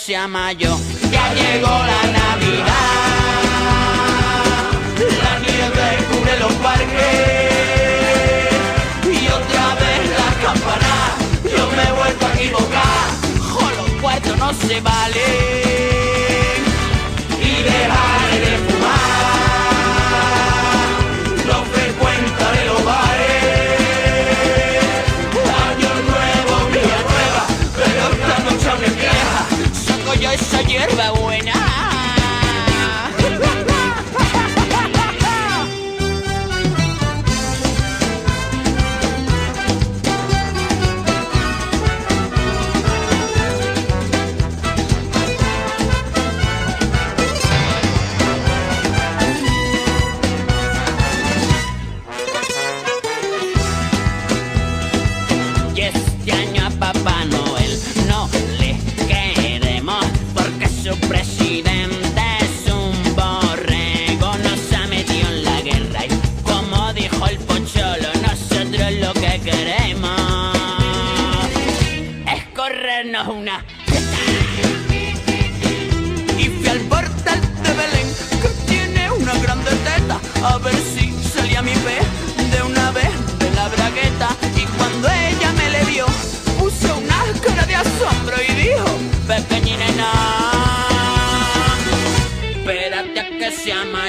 sea mayo. Ya llegó la Navidad, la nieve cubre los parques y otra vez las campanas. Yo me he vuelto a equivocar, los cuartos no se valen y dejaré de fumar. No frecuentaré los bares. Año nuevo, vida nueva, pero esta noche aún es vieja. Saco yo esa hierba buena. Papá Noel no le queremos porque su presidente es un borrego. Nos ha metido en la guerra y, como dijo el Pocholo, nosotros lo que queremos es corrernos una teta. Y fui al portal de Belén, que tiene una grande teta, a ver si salía mi pez de una vez de la bragueta. Y cuando ella me le vio, puso una cara de asombro y dijo: pequeñina, espérate a que sea mayor.